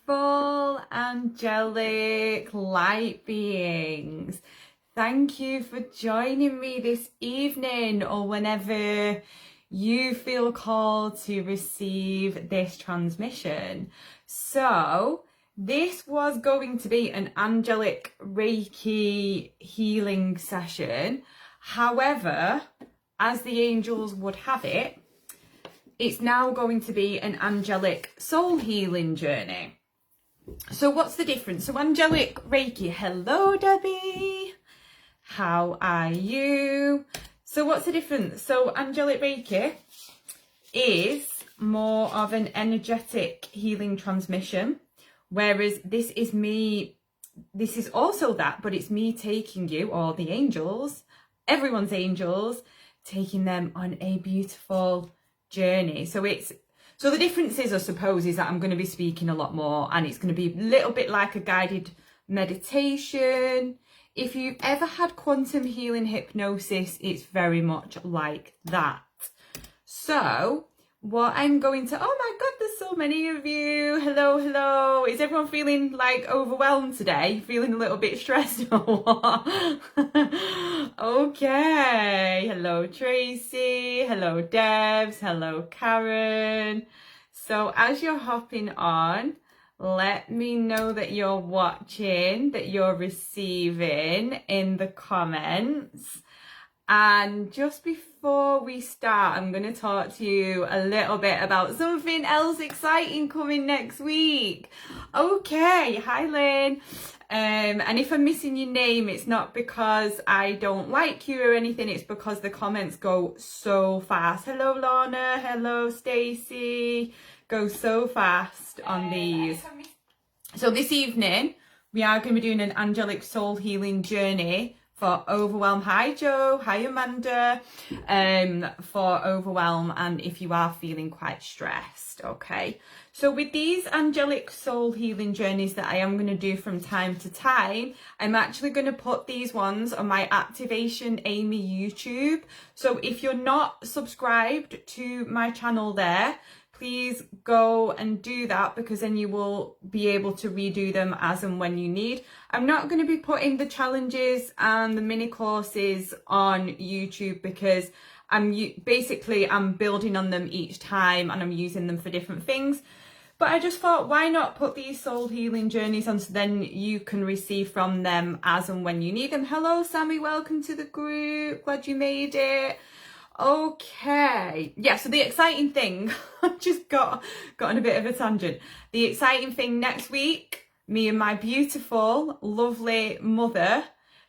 beautiful angelic light beings. Thank you for joining me this evening or whenever you feel called to receive this transmission. So this was going to be an angelic Reiki healing session. However, as the angels would have it, it's now going to be an angelic soul healing journey. So what's the difference? So angelic Reiki, hello Debbie, how are you? So what's the difference? So angelic Reiki is more of an energetic healing transmission, whereas this is also that, but it's me taking you, or the angels, everyone's angels, taking them on a beautiful journey. So the difference is, I suppose, is that I'm going to be speaking a lot more, and it's going to be a little bit like a guided meditation. If you've ever had quantum healing hypnosis, it's very much like that. So what I'm going to, oh my god, there's so many of you. Hello. Is everyone feeling like overwhelmed today? Feeling a little bit stressed or what? Okay. Hello Tracy. Hello Debs. Hello Karen. So as you're hopping on, let me know that you're watching, that you're receiving in the comments. And just before we start, I'm going to talk to you a little bit about something else exciting coming next week. Okay, hi Lynn. And if I'm missing your name, it's not because I don't like you or anything, it's because the comments go so fast. Hello Lorna, hello Stacey. Go so fast on these. So this evening, we are going to be doing an angelic soul healing journey for Overwhelm. Hi Joe, hi Amanda, for Overwhelm, and if you are feeling quite stressed, okay? So with these angelic soul healing journeys that I am going to do from time to time, I'm actually going to put these ones on my Activation Amy YouTube. So if you're not subscribed to my channel there, please go and do that, because then you will be able to redo them as and when you need. I'm not going to be putting the challenges and the mini courses on YouTube, because I'm building on them each time and I'm using them for different things. But I just thought, why not put these soul healing journeys on, so then you can receive from them as and when you need them. Hello Sammy, welcome to the group, glad you made it. Okay, yeah, so the exciting thing, I've just got on a bit of a tangent. The exciting thing next week, me and my beautiful, lovely mother.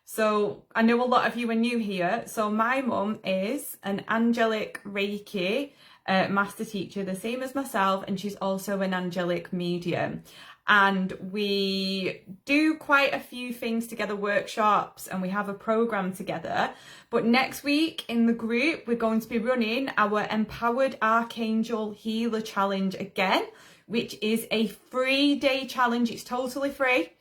So I know a lot of you are new here. So my mum is an angelic Reiki master teacher, the same as myself, and she's also an angelic medium. And we do quite a few things together, workshops, and we have a program together. But next week in the group, we're going to be running our Empowered Archangel Healer Challenge again, which is a 3-day challenge. It's totally free.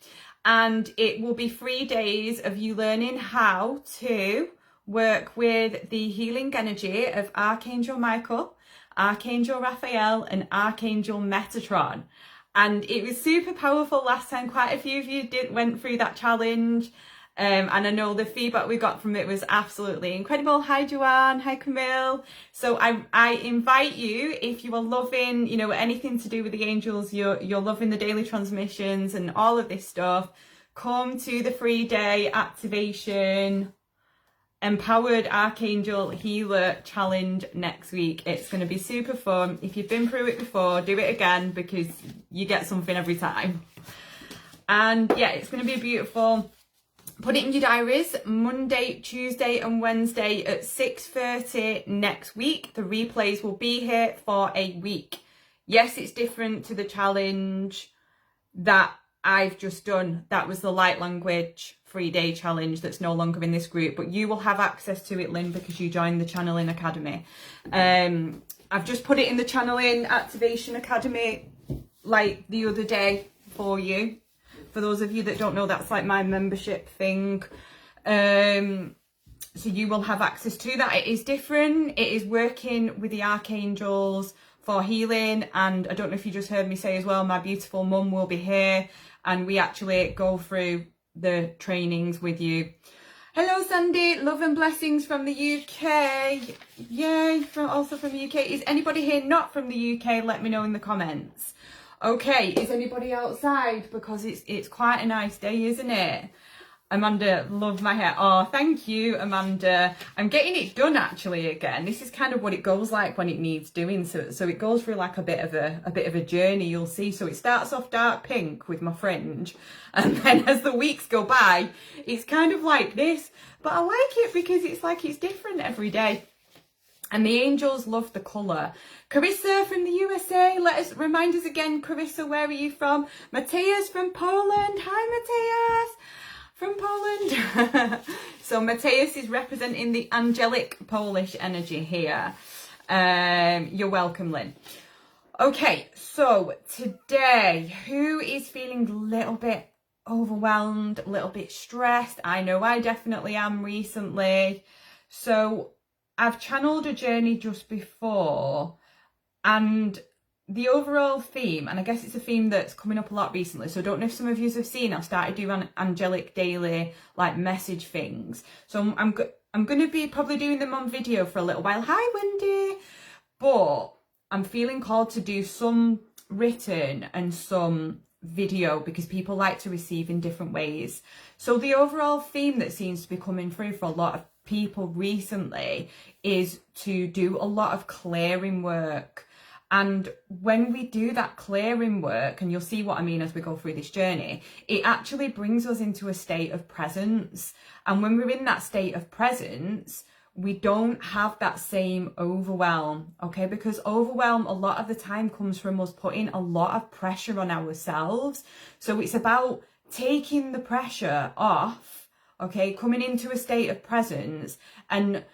And it will be 3 days of you learning how to work with the healing energy of Archangel Michael, Archangel Raphael, and Archangel Metatron. And it was super powerful last time. Quite a few of you went through that challenge. And I know the feedback we got from it was absolutely incredible. Hi Joanne, hi Camille. So I invite you, if you are loving, anything to do with the angels, you're loving the daily transmissions and all of this stuff, come to the 3-day Activation Empowered Archangel Healer Challenge next week. It's going to be super fun. If you've been through it before, do it again, because you get something every time. And yeah, it's going to be beautiful. Put it in your diaries, Monday, Tuesday and Wednesday at 6:30 next week. The replays will be here for a week. Yes, it's different to the challenge that I've just done. That was the light language 3-day challenge that's no longer in this group, but you will have access to it, Lynn, because you joined the Channeling Academy. I've just put it in the Channeling Activation Academy like the other day for you. For those of you that don't know, that's like my membership thing. So you will have access to that. It is different. It is working with the archangels for healing. And I don't know if you just heard me say as well, my beautiful mum will be here and we actually go through the trainings with you. Hello Sandy, love and blessings from the UK. Yay, also from the UK. Is anybody here not from the UK? Let me know in the comments. Okay, is anybody outside? Because it's quite a nice day, isn't it? Amanda, love my hair. Oh, thank you, Amanda. I'm getting it done actually again. This is kind of what it goes like when it needs doing. So it goes through like a bit of a journey, you'll see. So it starts off dark pink with my fringe, and then as the weeks go by, it's kind of like this. But I like it because it's like it's different every day. And the angels love the colour. Carissa from the USA, remind us again, Carissa, where are you from? Matthias from Poland. Hi, Matthias. From Poland. So Matthias is representing the angelic Polish energy here. You're welcome, Lynn. Okay, so today, who is feeling a little bit overwhelmed, a little bit stressed? I know I definitely am recently. So I've channeled a journey just before, and the overall theme, and I guess it's a theme that's coming up a lot recently, so I don't know if some of you have seen, I've started doing angelic daily like message things. So I'm going to be probably doing them on video for a little while. Hi Wendy. But I'm feeling called to do some written and some video because people like to receive in different ways. So the overall theme that seems to be coming through for a lot of people recently is to do a lot of clearing work. And when we do that clearing work, and you'll see what I mean as we go through this journey, it actually brings us into a state of presence. And when we're in that state of presence, we don't have that same overwhelm, okay? Because overwhelm a lot of the time comes from us putting a lot of pressure on ourselves. So it's about taking the pressure off, okay? Coming into a state of presence and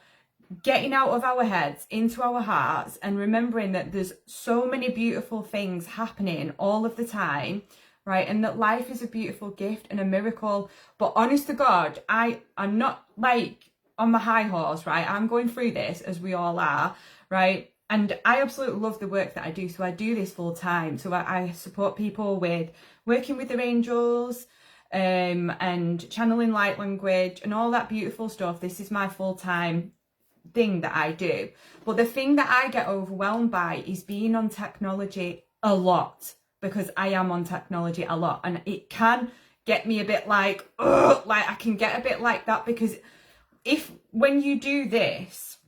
getting out of our heads into our hearts and remembering that there's so many beautiful things happening all of the time, right? And that life is a beautiful gift and a miracle. But honest to God, I'm not like on my high horse, right? I'm going through this as we all are, right? And I absolutely love the work that I do. So I do this full time. So I support people with working with their angels, and channeling light language and all that beautiful stuff. This is my full-time thing that I do. But the thing that I get overwhelmed by is being on technology a lot, because I am on technology a lot, and it can get me a bit like, ugh, like I can get a bit like that, because when you do this,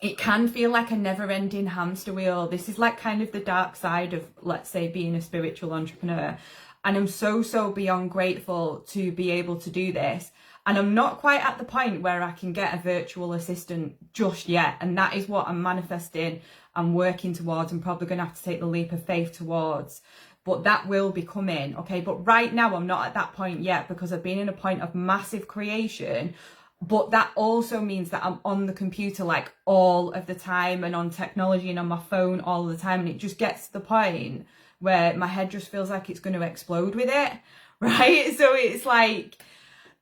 it can feel like a never-ending hamster wheel. This is like kind of the dark side of, let's say, being a spiritual entrepreneur. And I'm so beyond grateful to be able to do this. And I'm not quite at the point where I can get a virtual assistant just yet. And that is what I'm manifesting and working towards. I'm probably going to have to take the leap of faith towards. But that will be coming, okay? But right now, I'm not at that point yet, because I've been in a point of massive creation. But that also means that I'm on the computer like all of the time, and on technology and on my phone all the time. And it just gets to the point where my head just feels like it's going to explode with it, right? So it's like,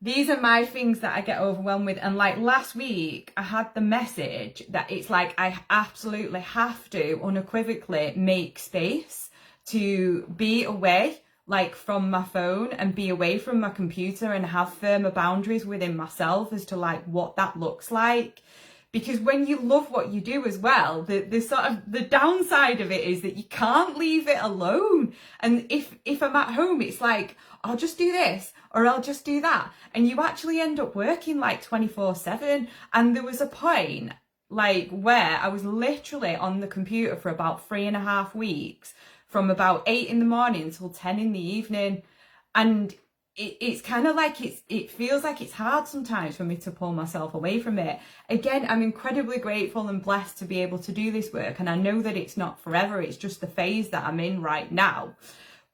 these are my things that I get overwhelmed with. And like last week, I had the message that it's like I absolutely have to unequivocally make space to be away, like from my phone, and be away from my computer, and have firmer boundaries within myself as to like what that looks like. Because when you love what you do as well, the sort of the downside of it is that you can't leave it alone. And if I'm at home, it's like, I'll just do this or I'll just do that. And you actually end up working like 24/7. And there was a point like where I was literally on the computer for about 3.5 weeks, from about 8 in the morning till 10 in the evening. And it's kind of like it feels like it's hard sometimes for me to pull myself away from it. Again, I'm incredibly grateful and blessed to be able to do this work, and I know that it's not forever. It's just the phase that I'm in right now.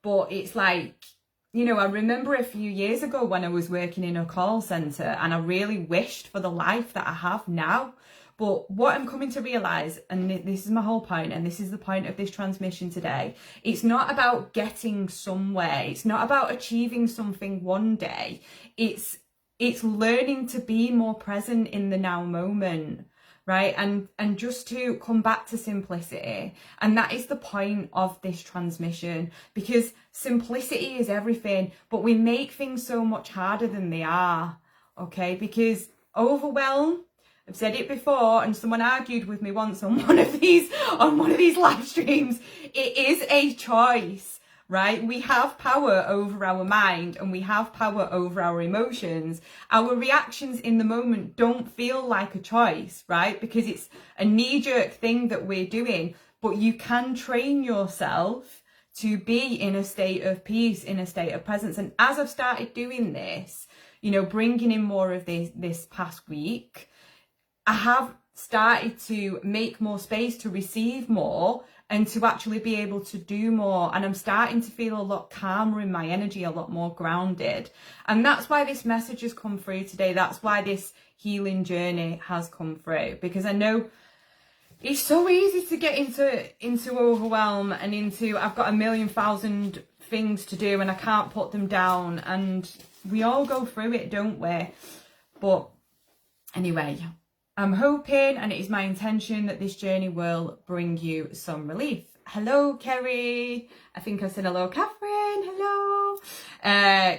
But it's like, you know, I remember a few years ago when I was working in a call center, and I really wished for the life that I have now. But what I'm coming to realise, and this is my whole point, and this is the point of this transmission today, it's not about getting somewhere. It's not about achieving something one day. It's learning to be more present in the now moment. right? And just to come back to simplicity. And that is the point of this transmission, because simplicity is everything, but we make things so much harder than they are, okay? Because overwhelm, I've said it before, and someone argued with me once on one of these live streams. It is a choice, right? We have power over our mind and we have power over our emotions. Our reactions in the moment don't feel like a choice, right? Because it's a knee-jerk thing that we're doing. But you can train yourself to be in a state of peace, in a state of presence. And as I've started doing this, you know, bringing in more of this past week, I have started to make more space to receive more and to actually be able to do more. And I'm starting to feel a lot calmer in my energy, a lot more grounded. And that's why this message has come through today. That's why this healing journey has come through, because I know it's so easy to get into overwhelm and into, I've got 1,000,000 things to do and I can't put them down. And we all go through it, don't we? But anyway, I'm hoping, and it is my intention, that this journey will bring you some relief. Hello, Kerry. I think I said hello, Catherine. Hello.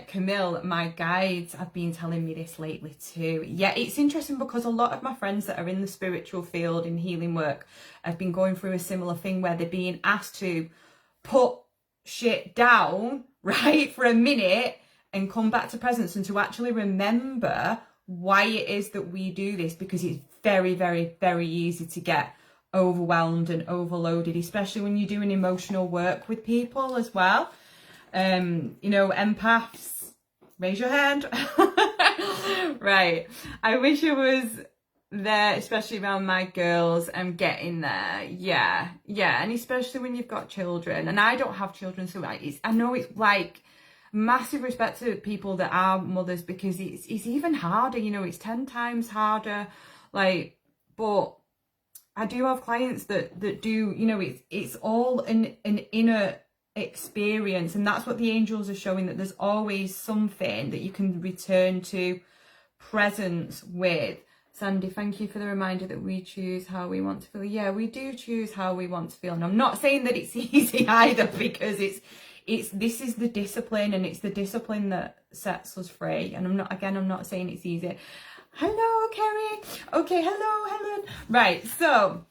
Camille, my guides have been telling me this lately too. Yeah, it's interesting because a lot of my friends that are in the spiritual field in healing work have been going through a similar thing where they're being asked to put shit down, right, for a minute and come back to presence and to actually remember why it is that we do this, because it's very, very, very easy to get overwhelmed and overloaded, especially when you're doing emotional work with people as well. You know, empaths, raise your hand. Right. I wish I was there, especially around my girls. I'm getting there. Yeah. And especially when you've got children, and I don't have children, so I know it's like massive respect to people that are mothers, because it's even harder, you know, it's 10 times harder, like, but I do have clients that do, you know, it's all an inner experience, and that's what the angels are showing, that there's always something that you can return to presence with. Sandy, thank you for the reminder that we choose how we want to feel. Yeah, we do choose how we want to feel, and I'm not saying that it's easy either, because this is the discipline, and it's the discipline that sets us free. And I'm not saying it's easy. Hello, Kerry. Okay, hello, Helen. Right, so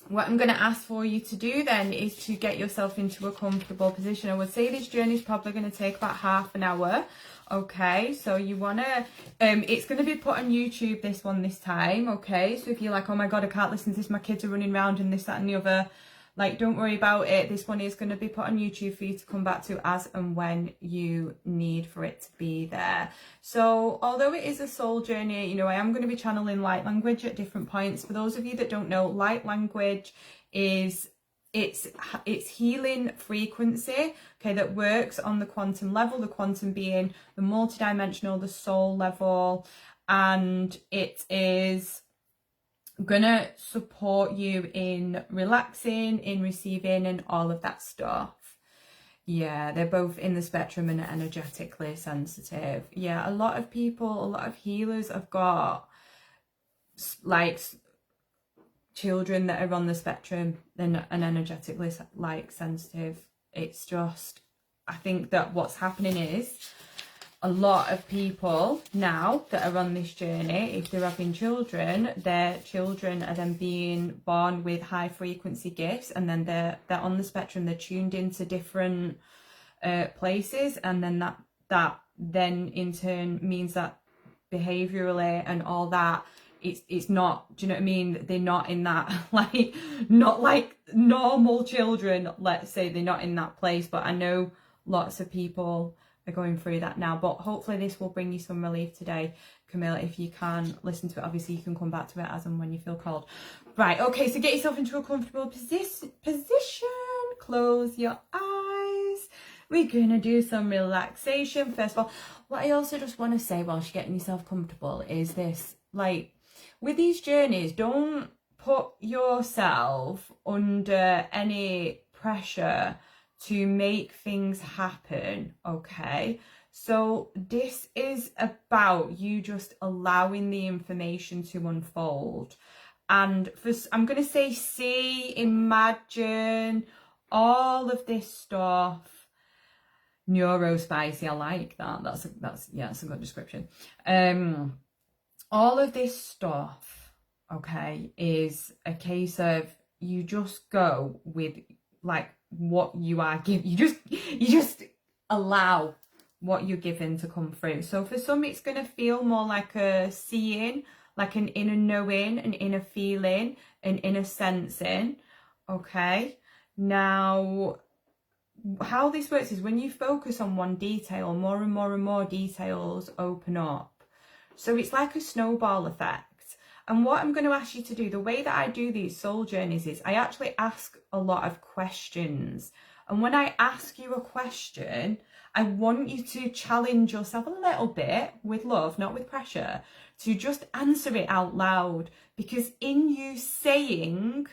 what I'm going to ask for you to do then is to get yourself into a comfortable position. I would say this journey is probably going to take about half an hour. Okay, so you want to, it's going to be put on YouTube, this time. Okay, so if you're like, oh my God, I can't listen to this, my kids are running around and this, that and the other, like, don't worry about it. This one is going to be put on YouTube for you to come back to as and when you need for it to be there. So although it is a soul journey, you know, I am going to be channeling light language at different points. For those of you that don't know, light language is, it's healing frequency, okay, that works on the quantum level, the quantum being the multidimensional, the soul level, and it is gonna support you in relaxing, in receiving, and all of that stuff. Yeah, they're both in the spectrum and energetically sensitive. Yeah, a lot of people, a lot of healers have got like children that are on the spectrum and energetically like sensitive. It's just, I think that what's happening is a lot of people now that are on this journey, if they're having children, their children are then being born with high frequency gifts, and then they're on the spectrum, they're tuned into different places, and then that then in turn means that behaviorally and all that, it's not, do you know what I mean, they're not in that, like, not like normal children, let's say, they're not in that place. But I know lots of people are going through that now, but hopefully this will bring you some relief today, Camille. If you can listen to it, obviously you can come back to it as and when you feel called. Right, okay, so get yourself into a comfortable position, close your eyes. We're gonna do some relaxation. First of all, what I also just want to say whilst you're getting yourself comfortable is this, like, with these journeys, don't put yourself under any pressure to make things happen, okay? So this is about you just allowing the information to unfold And I'm going to say see, imagine, all of this stuff. Neurospicy, I like that. That's a good description. All of this stuff, okay, is a case of you just go with like what you are given. You just allow what you're given to come through. So for some, it's going to feel more like a seeing, like an inner knowing, an inner feeling, an inner sensing. Okay. Now, how this works is when you focus on one detail, more and more and more details open up. So it's like a snowball effect. And what I'm going to ask you to do, the way that I do these soul journeys is I actually ask a lot of questions. And when I ask you a question, I want you to challenge yourself a little bit with love, not with pressure, to just answer it out loud. Because in you saying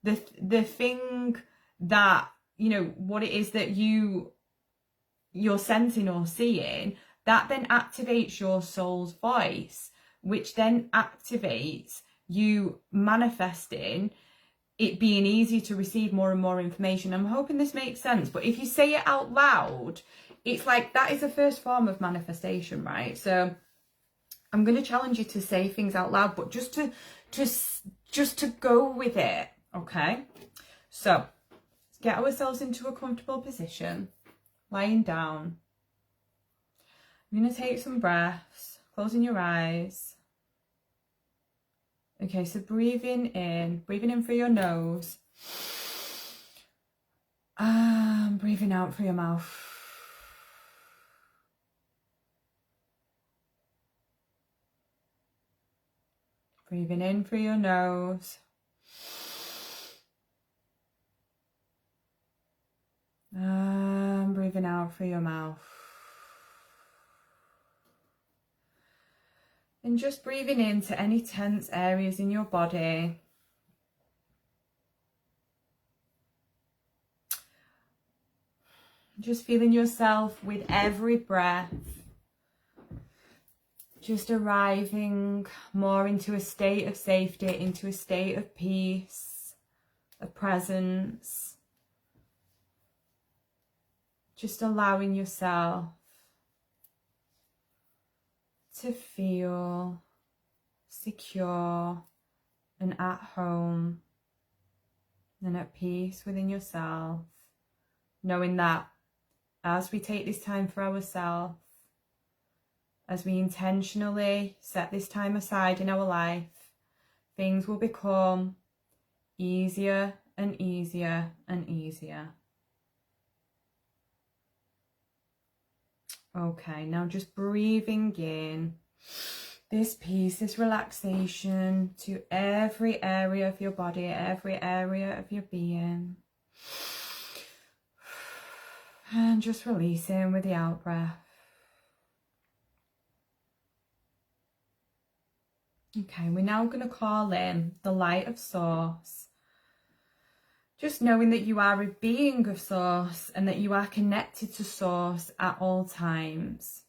the thing that, you know, what it is that you're sensing or seeing, that then activates your soul's voice, which then activates you manifesting it being easy to receive more and more information. I'm hoping this makes sense, but if you say it out loud, it's like that is the first form of manifestation, right? So I'm going to challenge you to say things out loud, but just to go with it, okay? So let's get ourselves into a comfortable position, lying down. I'm going to take some breaths, closing your eyes. Okay, so breathing in through your nose. Breathing out through your mouth. Breathing in through your nose. Breathing out through your mouth. And just breathing into any tense areas in your body. Just feeling yourself with every breath. Just arriving more into a state of safety, into a state of peace, of presence. Just allowing yourself to feel secure and at home and at peace within yourself, knowing that as we take this time for ourselves, as we intentionally set this time aside in our life, things will become easier and easier and easier. Okay, now just breathing in this peace, this relaxation to every area of your body, every area of your being. And just releasing with the out breath. Okay, we're now going to call in the light of source. Just knowing that you are a being of source and that you are connected to source at all times.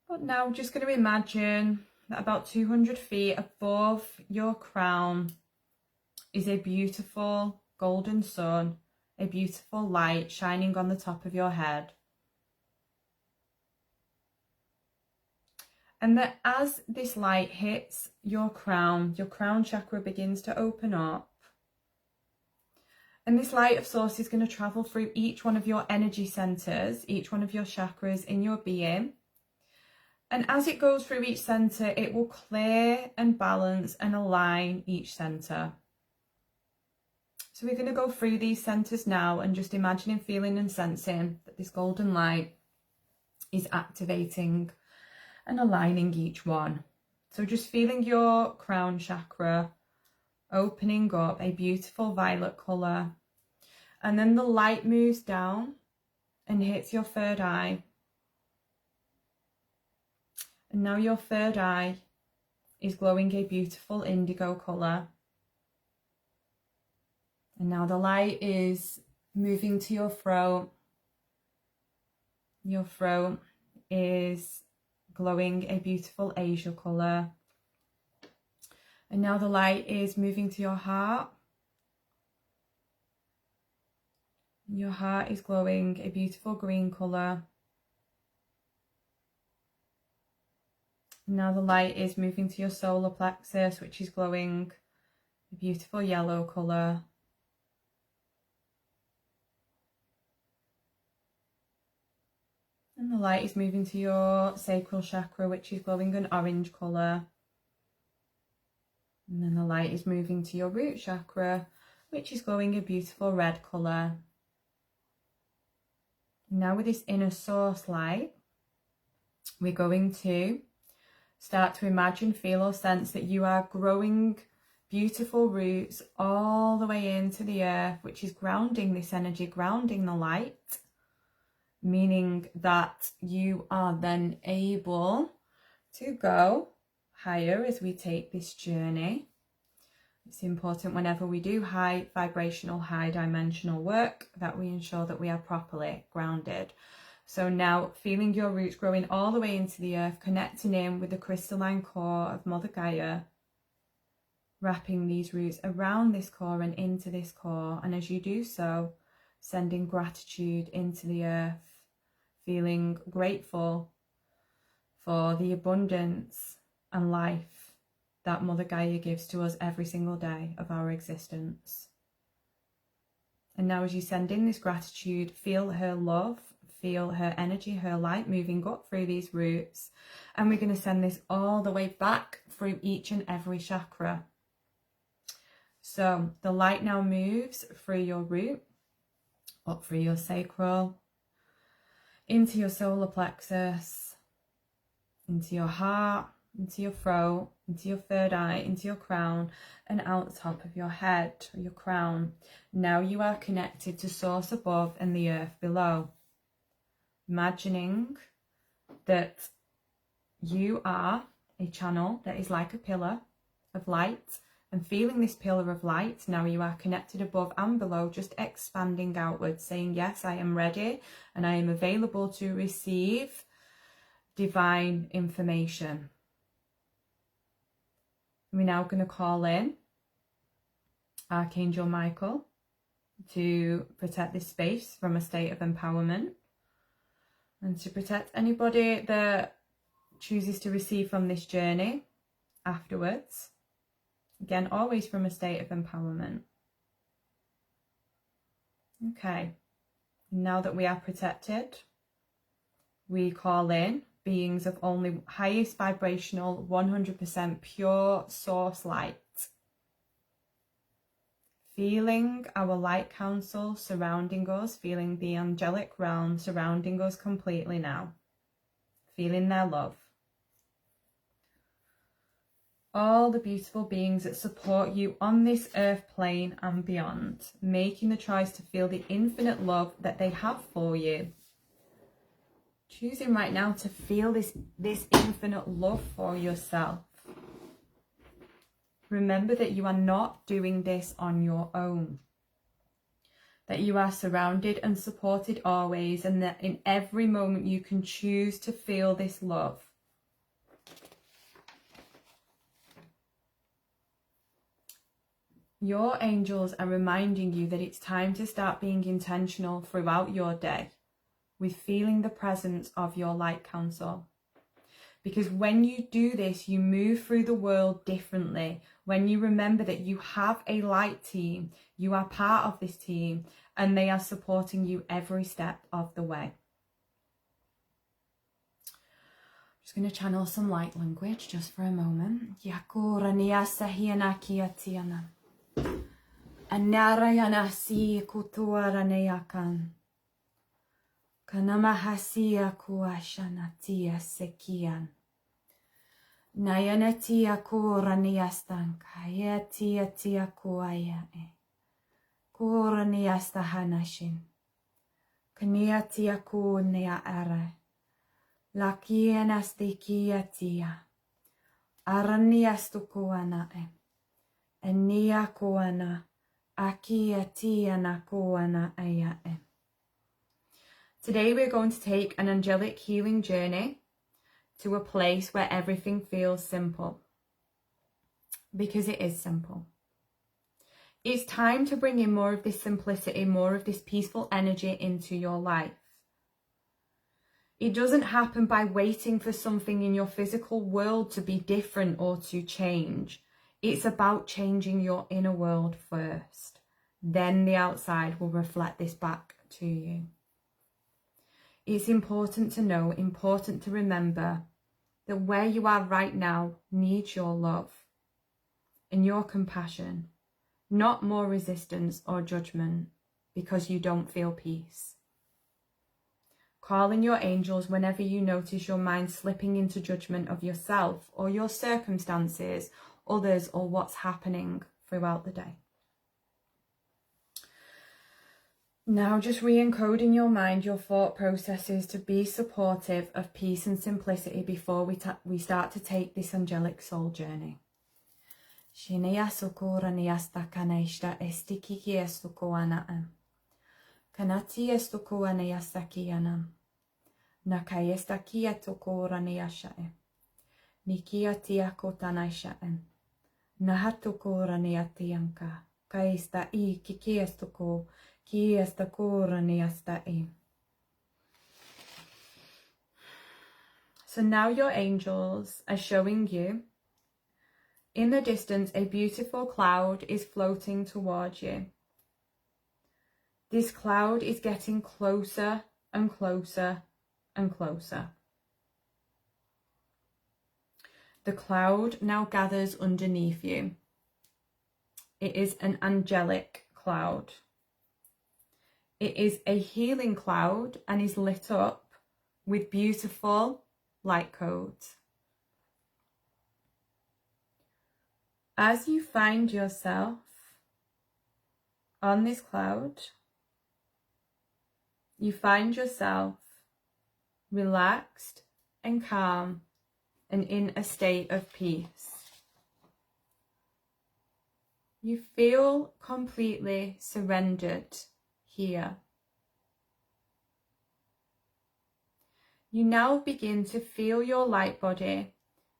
But now just going to imagine that about 200 feet above your crown is a beautiful golden sun, a beautiful light shining on the top of your head. And that as this light hits your crown chakra begins to open up. And this light of source is going to travel through each one of your energy centers, each one of your chakras in your being. And as it goes through each center, it will clear and balance and align each center. So we're going to go through these centers now and just imagining, feeling and sensing that this golden light is activating and aligning each one. So just feeling your crown chakra opening up, a beautiful violet colour. And then the light moves down and hits your third eye. And now your third eye is glowing a beautiful indigo colour. And now the light is moving to your throat. Your throat is glowing a beautiful azure colour. And now the light is moving to your heart. Your heart is glowing a beautiful green colour. Now the light is moving to your solar plexus, which is glowing a beautiful yellow colour. And the light is moving to your sacral chakra, which is glowing an orange colour. And then the light is moving to your root chakra, which is glowing a beautiful red colour. Now with this inner source light, we're going to start to imagine, feel or sense that you are growing beautiful roots all the way into the earth, which is grounding this energy, grounding the light, meaning that you are then able to go higher as we take this journey. It's important whenever we do high vibrational, high dimensional work that we ensure that we are properly grounded. So now feeling your roots growing all the way into the earth, connecting in with the crystalline core of Mother Gaia, wrapping these roots around this core and into this core. And as you do so, sending gratitude into the earth, feeling grateful for the abundance and life that Mother Gaia gives to us every single day of our existence. And now as you send in this gratitude, feel her love, feel her energy, her light moving up through these roots. And we're going to send this all the way back through each and every chakra. So the light now moves through your root, up through your sacral, into your solar plexus, into your heart, into your throat, into your third eye, into your crown, and out the top of your head, or your crown. Now you are connected to source above and the earth below. Imagining that you are a channel that is like a pillar of light, and feeling this pillar of light, now you are connected above and below, just expanding outwards, saying, yes, I am ready and I am available to receive divine information. We're now going to call in Archangel Michael to protect this space from a state of empowerment, and to protect anybody that chooses to receive from this journey afterwards. Again, always from a state of empowerment. Okay, now that we are protected, we call in beings of only highest vibrational, 100% pure source light. Feeling our light council surrounding us, feeling the angelic realm surrounding us completely now. Feeling their love. All the beautiful beings that support you on this earth plane and beyond, making the choice to feel the infinite love that they have for you. Choosing right now to feel this infinite love for yourself. Remember that you are not doing this on your own. That you are surrounded and supported always, and that in every moment you can choose to feel this love. Your angels are reminding you that it's time to start being intentional throughout your day with feeling the presence of your light council. Because when you do this, you move through the world differently. When you remember that you have a light team, you are part of this team, and they are supporting you every step of the way. Just going to channel some light language just for a moment. Anarayana si kutuara neyakan. Kanamahasia kuashanatia sekian. Nayanatia kuraniastan kayatia tia kuayae. Kuraniasta hanashin. Kaniatia kunea ara. Lakianastikia tia. Araniastu kuanae. Enia kuana. Today we're going to take an angelic healing journey to a place where everything feels simple. Because it is simple. It's time to bring in more of this simplicity, more of this peaceful energy into your life. It doesn't happen by waiting for something in your physical world to be different or to change. It's about changing your inner world first. Then the outside will reflect this back to you. It's important to know, important to remember that where you are right now needs your love and your compassion, not more resistance or judgment because you don't feel peace. Calling your angels whenever you notice your mind slipping into judgment of yourself or your circumstances, others, or what's happening throughout the day. Now just re-encoding your mind, your thought processes to be supportive of peace and simplicity before we start to take this angelic soul journey. Shinaya sukura niasta kanaishta estikiki estukuana. Kanati estukuana yastakiana. Nakayestakia tukura niashae. Nikia tiako tanaishae. Nahatukura niatianka. Kaista I kikiestuku. So now your angels are showing you in the distance a beautiful cloud is floating towards you. This cloud is getting closer and closer and closer. The cloud now gathers underneath you. It is an angelic cloud. It is a healing cloud and is lit up with beautiful light codes. As you find yourself on this cloud, you find yourself relaxed and calm and in a state of peace. You feel completely surrendered here. You now begin to feel your light body,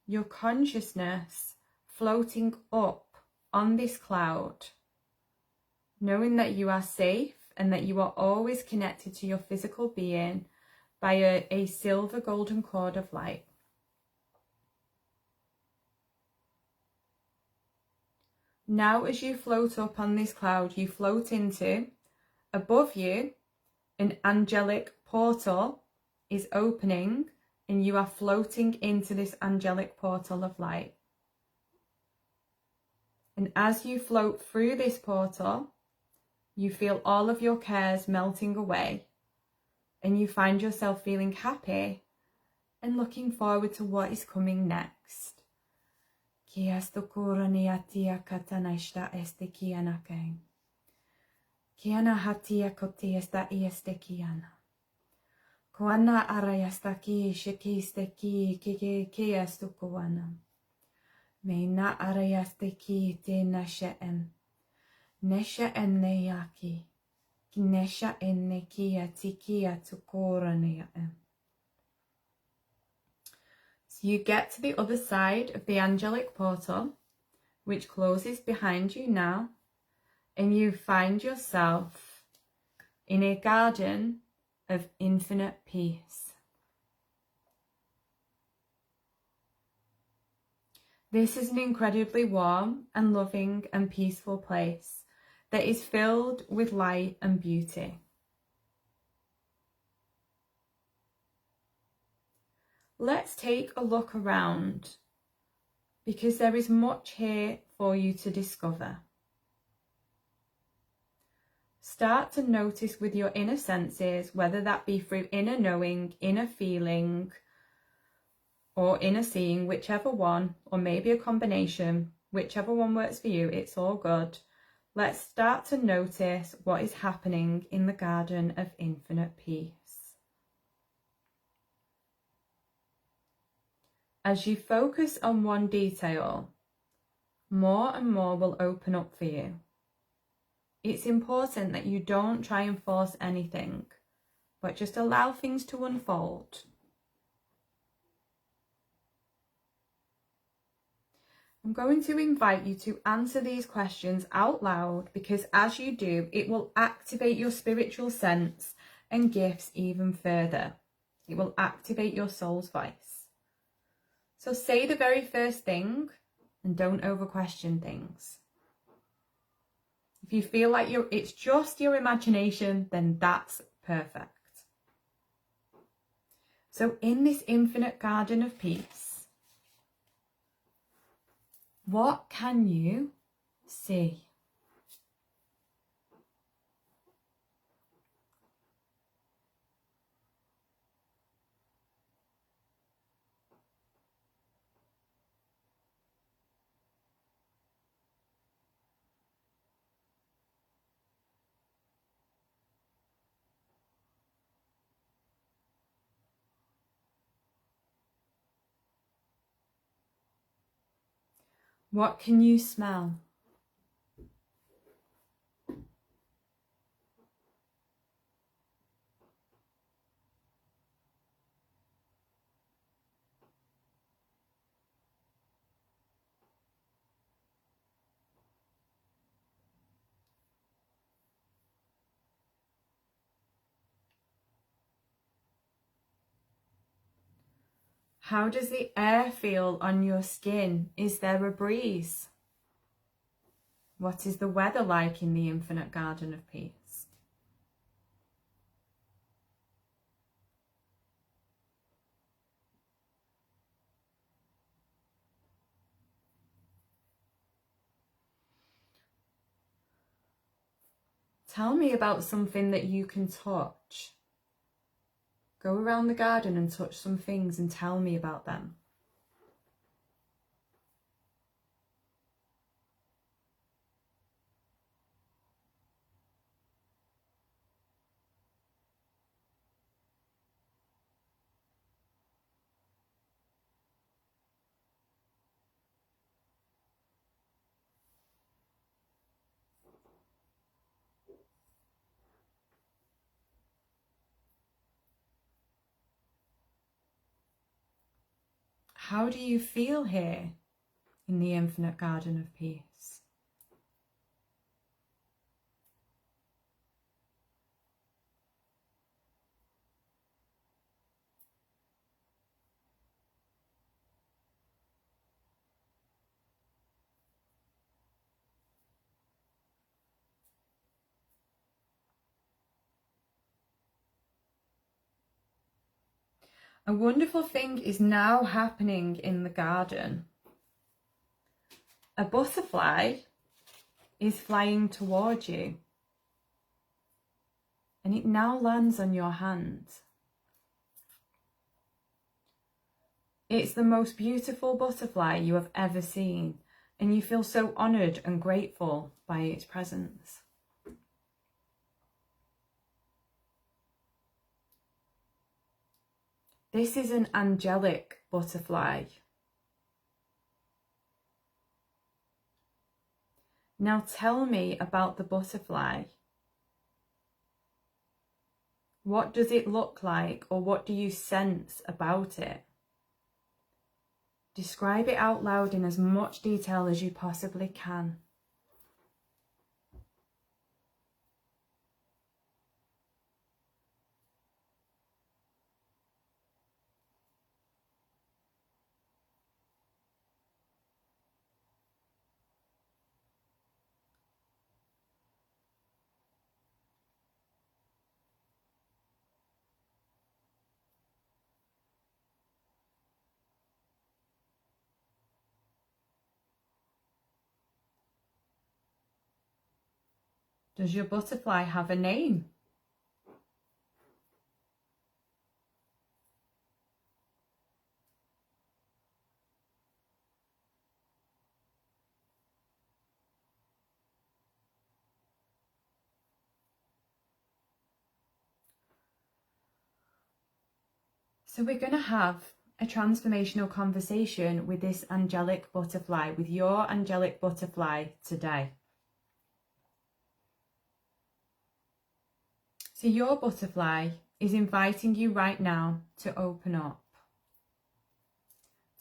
your consciousness floating up on this cloud, knowing that you are safe and that you are always connected to your physical being by a silver golden cord of light. Now as you float up on this cloud, you float into, above you, an angelic portal is opening and you are floating into this angelic portal of light. And as you float through this portal, you feel all of your cares melting away and you find yourself feeling happy and looking forward to what is coming next. Kiana hatia kotiesta iestekiana. Koana arayastaki shikisteki kiestukuana. Meina arayasteki te nashaen. Nesha enneyaki. Nesha ennekia tikia tukoraneaen. So you get to the other side of the angelic portal, which closes behind you now, and you find yourself in a garden of infinite peace. This is an incredibly warm and loving and peaceful place that is filled with light and beauty. Let's take a look around because there is much here for you to discover. Start to notice with your inner senses, whether that be through inner knowing, inner feeling, or inner seeing, whichever one, or maybe a combination, whichever one works for you, it's all good. Let's start to notice what is happening in the garden of infinite peace. As you focus on one detail, more and more will open up for you. It's important that you don't try and force anything, but just allow things to unfold. I'm going to invite you to answer these questions out loud, because as you do, it will activate your spiritual sense and gifts even further. It will activate your soul's voice. So say the very first thing and don't over question things. If you feel like it's just your imagination, then that's perfect. So in this infinite garden of peace, what can you see? What can you smell? How does the air feel on your skin? Is there a breeze? What is the weather like in the infinite garden of peace? Tell me about something that you can touch. Go around the garden and touch some things and tell me about them. How do you feel here in the infinite garden of peace? A wonderful thing is now happening in the garden. A butterfly is flying towards you, and it now lands on your hand. It's the most beautiful butterfly you have ever seen, and you feel so honoured and grateful by its presence. This is an angelic butterfly. Now tell me about the butterfly. What does it look like, or what do you sense about it? Describe it out loud in as much detail as you possibly can. Does your butterfly have a name? So we're going to have a transformational conversation with this angelic butterfly, with your angelic butterfly today. So your butterfly is inviting you right now to open up,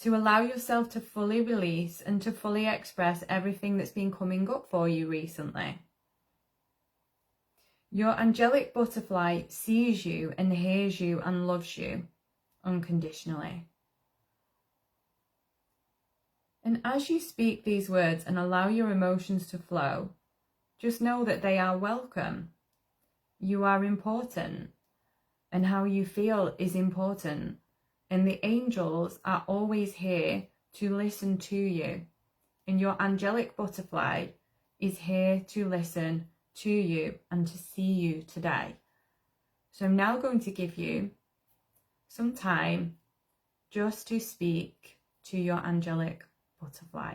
to allow yourself to fully release and to fully express everything that's been coming up for you recently. Your angelic butterfly sees you and hears you and loves you unconditionally. And as you speak these words and allow your emotions to flow, just know that they are welcome. You are important, and how you feel is important. And the angels are always here to listen to you. And your angelic butterfly is here to listen to you and to see you today. So I'm now going to give you some time just to speak to your angelic butterfly.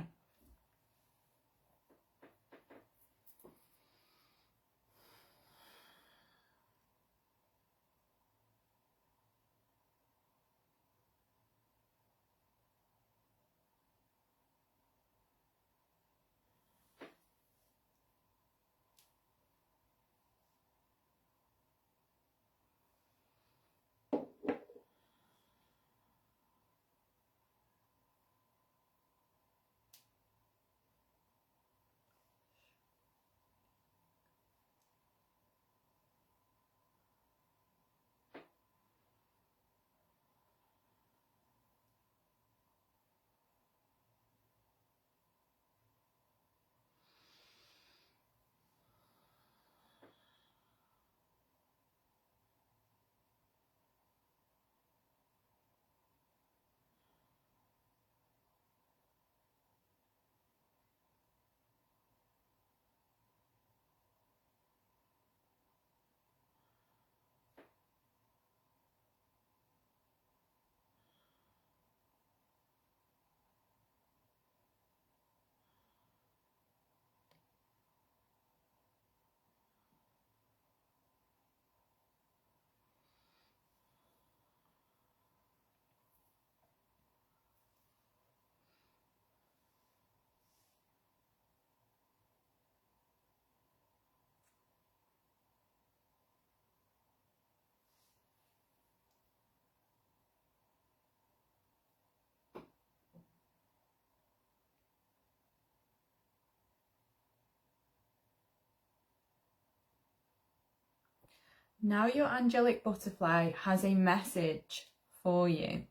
Now your angelic butterfly has a message for you.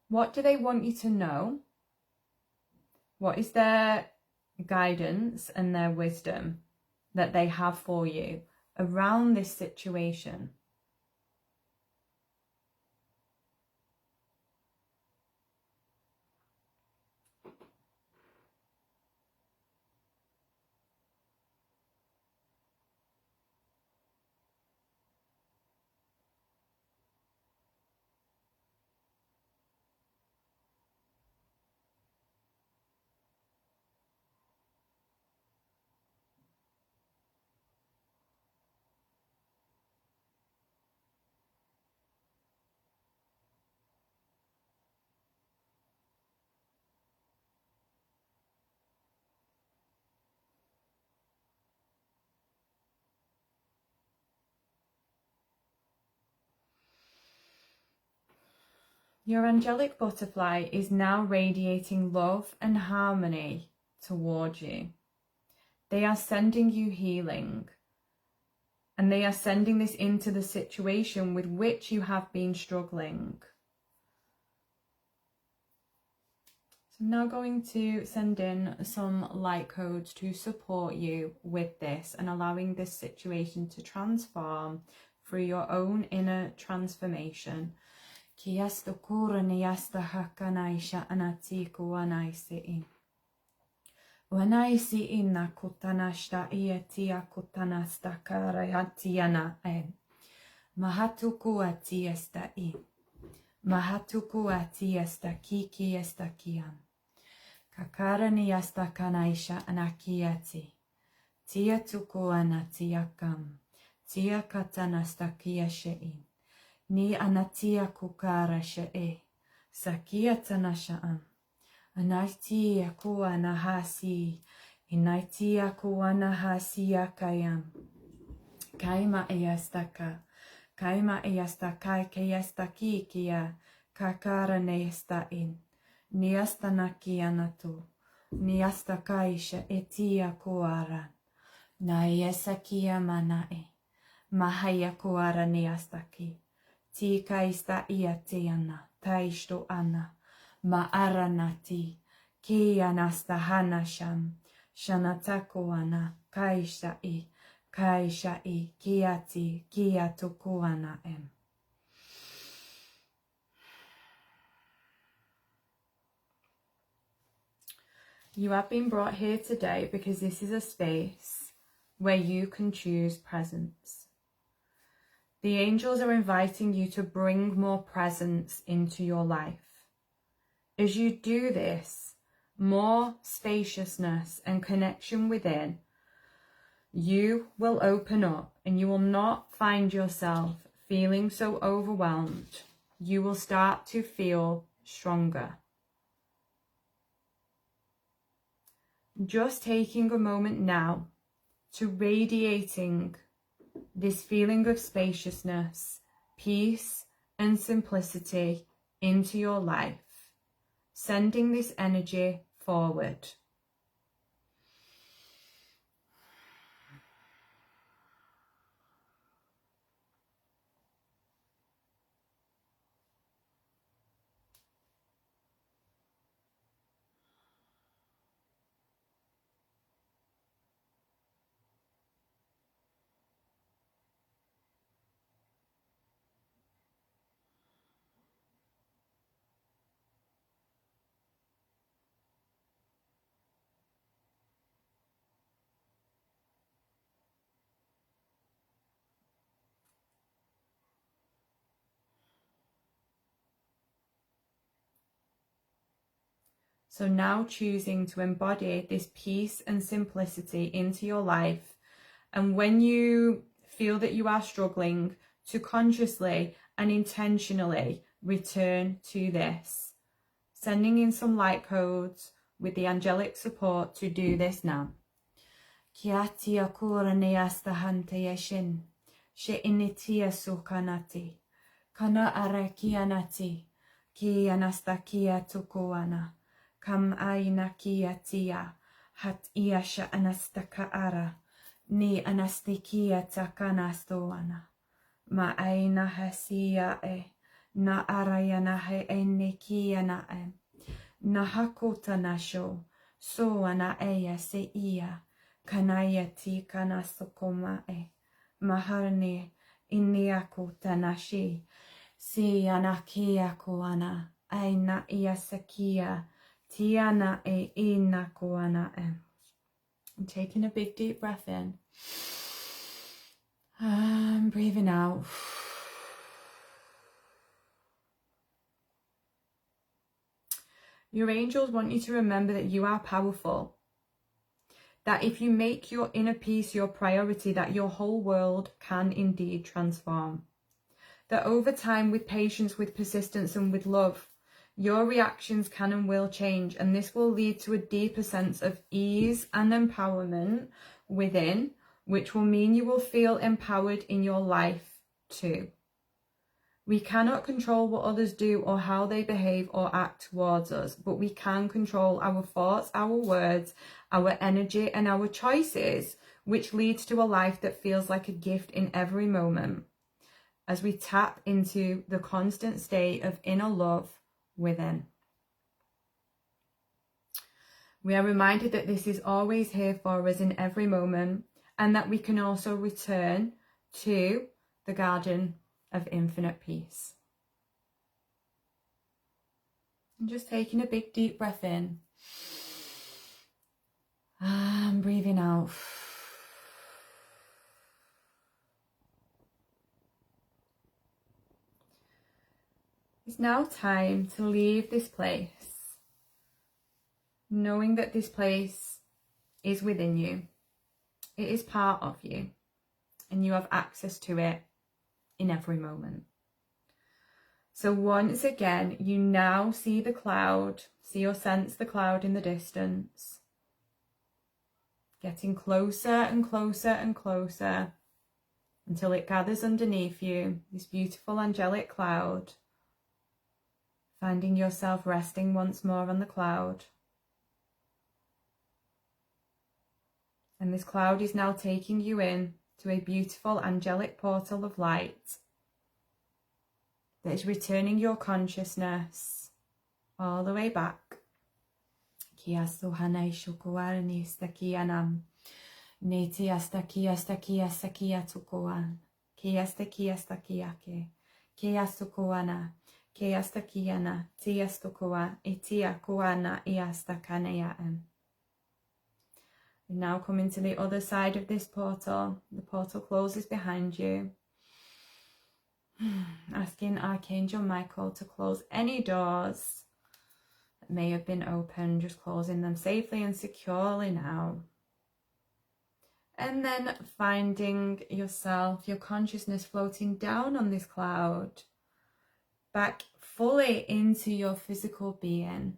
What do they want you to know? What is their guidance and their wisdom that they have for you around this situation? Your angelic butterfly is now radiating love and harmony towards you. They are sending you healing, and they are sending this into the situation with which you have been struggling. So I'm now going to send in some light codes to support you with this and allowing this situation to transform through your own inner transformation. Kiasta kurani yasta hakanaisha anatiku wanaisiin. Wanaisiin na kutanashta ietia kutanasta karayatiana en. Mahatuku atiesta i. Mahatuku atiesta kiki esta kian. Kakarani yasta kanaisha anakiati. Tia tuku anatiakam. Tia katanasta kiashein. Ni anatia kukara she'e, sakia tanasha'am. Anaitia kuwa nahasi, inaitia kuwa nahasi yakayam. Kaima eyastaka, kaima eyastakai keyastaki kia, kakara neesta in, niasta nakianatu, niasta kaisha etia kuara, naiesa kia manae, mahaya kuara niastaki, ti kaista iatiana, taistu ana, maaranati, kianasta hanasham, shanatakuana, kaisha i, kiati, kiatukuana em. You have been brought here today because this is a space where you can choose presence. The angels are inviting you to bring more presence into your life. As you do this, more spaciousness and connection within, you will open up and you will not find yourself feeling so overwhelmed. You will start to feel stronger. Just taking a moment now to radiating this feeling of spaciousness, peace, and simplicity into your life, sending this energy forward. So now choosing to embody this peace and simplicity into your life. And when you feel that you are struggling, to consciously and intentionally return to this. Sending in some light codes with the angelic support to do this now. Kiatia kura neasta hante yashin, she initia sukanati, kana arakianati, ki anasta kia tukuana. Kam aina kia tia, hat iasha anastaka ara, ni anastikia takanastoana. Ma aina hasia na arayana he ene kia na na hakota na sho, so ana eya se ia, kanaya ti kanastokoma maharne iniakota na shi, si anakia koana, aina ia sakia, Tiana ina koana. I'm taking a big deep breath in. I'm breathing out. Your angels want you to remember that you are powerful. That if you make your inner peace your priority, that your whole world can indeed transform. That over time, with patience, with persistence, and with love, your reactions can and will change, and this will lead to a deeper sense of ease and empowerment within, which will mean you will feel empowered in your life too. We cannot control what others do or how they behave or act towards us, but we can control our thoughts, our words, our energy, and our choices, which leads to a life that feels like a gift in every moment, as we tap into the constant state of inner love within. We are reminded that this is always here for us in every moment, and that we can also return to the garden of infinite peace. And just taking a big deep breath in and breathing out. It's now time to leave this place, knowing that this place is within you. It is part of you, and you have access to it in every moment. So once again, you now see the cloud, see or sense the cloud in the distance, getting closer and closer and closer until it gathers underneath you, this beautiful angelic cloud. Finding yourself resting once more on the cloud. And this cloud is now taking you in to a beautiful angelic portal of light that is returning your consciousness all the way back. Kia suhana ishukuan istakianam. Neti astakia stakia sakia tukuan. Kia stakia stakiake. Kia sukuana. Kia stakiana. Tia stukua. Itia kuana iastakanayam. Now coming to the other side of this portal. The portal closes behind you. Asking Archangel Michael to close any doors that may have been open, just closing them safely and securely now. And then finding yourself, your consciousness floating down on this cloud, back fully into your physical being,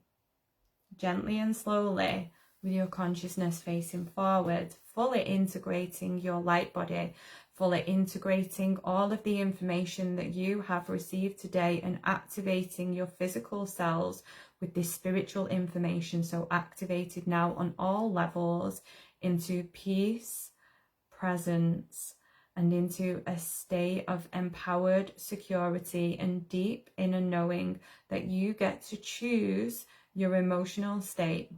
gently and slowly, with your consciousness facing forward, fully integrating your light body, fully integrating all of the information that you have received today and activating your physical cells with this spiritual information. So activated now on all levels into peace, presence, and into a state of empowered security and deep inner knowing that you get to choose your emotional state.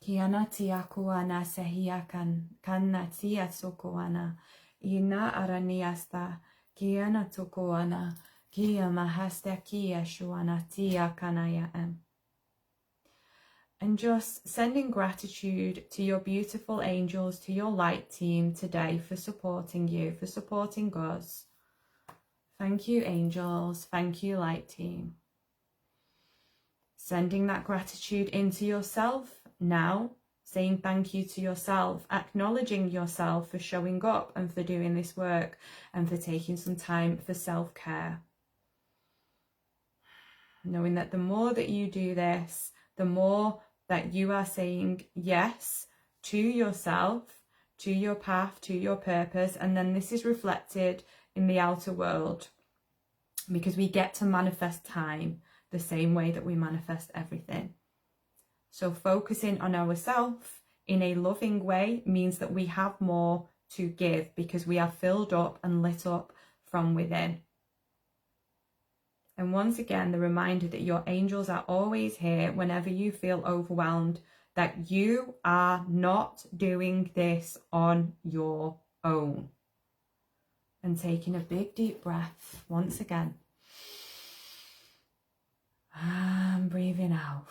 Kiana tia kuana sehiakan kanna tia sukuana ina araniasta kiana tukuana kia mahasta kia shuana tia kanaya. And just sending gratitude to your beautiful angels, to your light team today for supporting you, for supporting us. Thank you, angels. Thank you, light team. Sending that gratitude into yourself now, saying thank you to yourself, acknowledging yourself for showing up and for doing this work and for taking some time for self-care. Knowing that the more that you do this, the more that you are saying yes to yourself, to your path, to your purpose, and then this is reflected in the outer world, because we get to manifest time the same way that we manifest everything. So focusing on ourselves in a loving way means that we have more to give, because we are filled up and lit up from within. And once again, the reminder that your angels are always here whenever you feel overwhelmed, that you are not doing this on your own. And taking a big deep breath once again. And breathing out.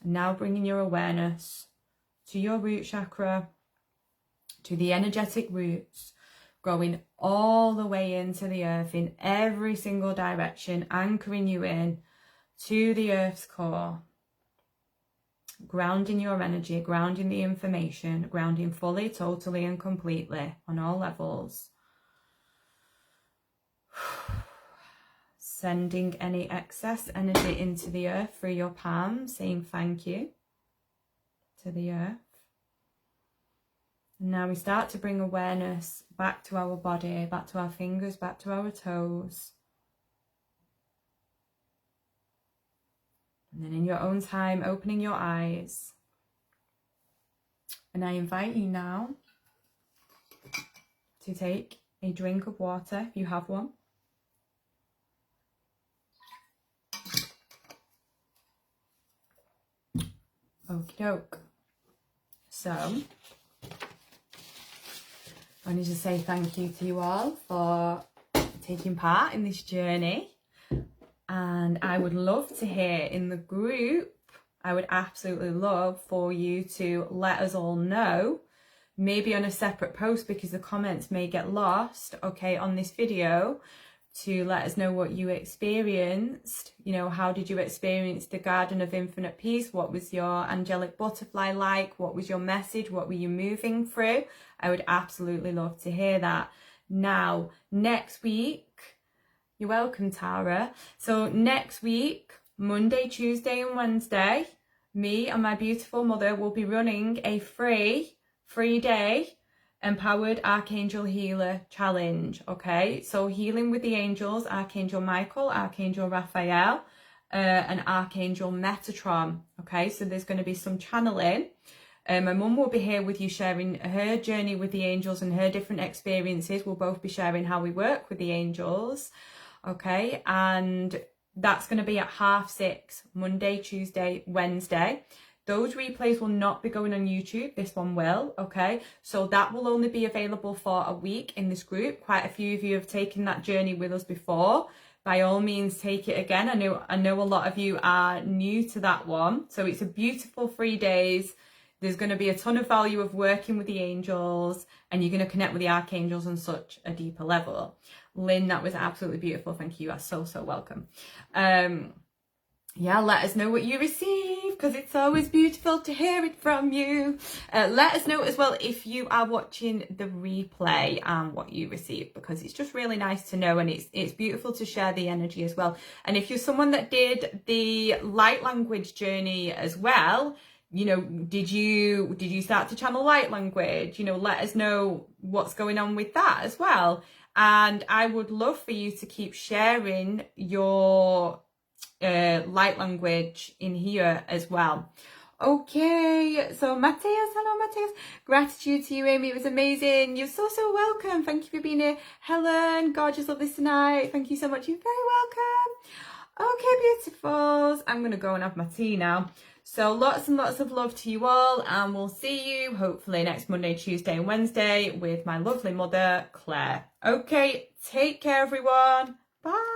And now bringing your awareness to your root chakra, to the energetic roots, going all the way into the earth in every single direction, anchoring you in to the earth's core, grounding your energy, grounding the information, grounding fully, totally and completely on all levels. Sending any excess energy into the earth through your palms, saying thank you to the earth. And now we start to bring awareness back to our body, back to our fingers, back to our toes. And then in your own time, opening your eyes. And I invite you now to take a drink of water, if you have one. Okie doke. So, I wanted to say thank you to you all for taking part in this journey. And I would love to hear in the group, I would absolutely love for you to let us all know, maybe on a separate post because the comments may get lost, okay, on this video, to let us know what you experienced. You know, how did you experience the Garden of Infinite Peace? What was your angelic butterfly like? What was your message? What were you moving through? I would absolutely love to hear that. Now, next week, you're welcome, Tara. So next week, Monday, Tuesday and Wednesday, me and my beautiful mother will be running a free day Empowered Archangel Healer Challenge. Okay, so healing with the angels, Archangel Michael, Archangel Raphael, and Archangel Metatron. Okay, so there's going to be some channeling. My mum will be here with you sharing her journey with the angels and her different experiences. We'll both be sharing how we work with the angels. Okay, and that's going to be at 6:30, Monday, Tuesday, Wednesday. Those replays will not be going on YouTube. This one will, okay? So that will only be available for a week in this group. Quite a few of you have taken that journey with us before. By all means, take it again. I know a lot of you are new to that one. So it's a beautiful 3 days. There's going to be a ton of value of working with the angels, and you're going to connect with the archangels on such a deeper level. Lynn, that was absolutely beautiful. Thank you. You are so, so welcome. Yeah, let us know what you receive, because it's always beautiful to hear it from you. Let us know as well if you are watching the replay and what you receive, because it's just really nice to know, and it's beautiful to share the energy as well. And if you're someone that did the light language journey as well, you know, did you start to channel light language? You know, let us know what's going on with that as well. And I would love for you to keep sharing your light language in here as well. Okay, so Matthias, hello Matthias. Gratitude to you, Amy. It was amazing. You're so, so welcome. Thank you for being here. Helen, gorgeous of this tonight. Thank you so much. You're very welcome. Okay, beautifuls. I'm going to go and have my tea now. So lots and lots of love to you all, and we'll see you hopefully next Monday, Tuesday and Wednesday with my lovely mother, Claire. Okay, take care everyone. Bye.